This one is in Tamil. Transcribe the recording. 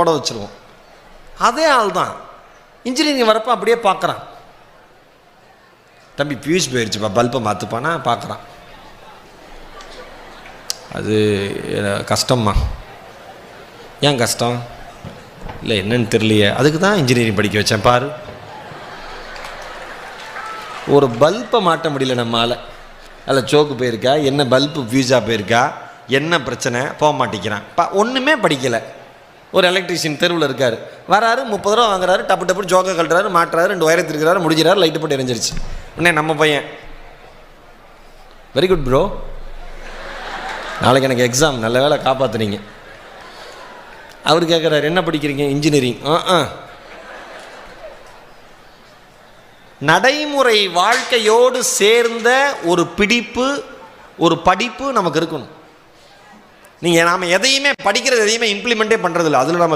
ஓட வச்சுருவோம். அதே ஆள் தான் இன்ஜினியரிங் வரப்போ அப்படியே பார்க்குறான். தம்பி ஃபியூஸ் போயிடுச்சுப்பா, பல்பை மாற்றுப்பானா பார்க்குறான். அது கஷ்டம்மா. ஏன் கஷ்டம்? இல்லை என்னன்னு தெரியலையே, அதுக்கு தான் இன்ஜினியரிங் படிக்க வச்சேன் பாரு. ஒரு பல்பை மாட்ட முடியல நம்மளால். அதில் சோக்கு போயிருக்கா, என்ன பல்பு ஃபியூஸாக போயிருக்கா, என்ன பிரச்சனை, போக மாட்டேங்கிறான். ஒன்றுமே படிக்கலை. ஒரு எலக்ட்ரிஷியன் தெருவில் இருக்கார், வராரு, 30 ரூபா வாங்குறாரு, டப்பு டப்பு ஜோக்கை கட்டுறாரு, மாட்டுறாரு, 2 வயரை திருக்கிறாரு, முடிஞ்சிடாரு, லைட்டு போட்டு எரிஞ்சிருச்சு. உடனே நம்ம பையன், வெரி குட் ப்ரோ, நாளைக்கு எனக்கு எக்ஸாம், நல்ல வேலை காப்பாற்றுனீங்க. அவர் கேட்குறாரு, என்ன படிக்கிறீங்க? இன்ஜினியரிங். நடைமுறை வாழ்க்கையோடு சேர்ந்த ஒரு பிடிப்பு, ஒரு படிப்பு நமக்கு இருக்கணும். நாம் எதையுமே படிக்கிறது எதையுமே இம்ப்ளிமெண்ட்டே பண்ணுறதில்ல. அதில் நம்ம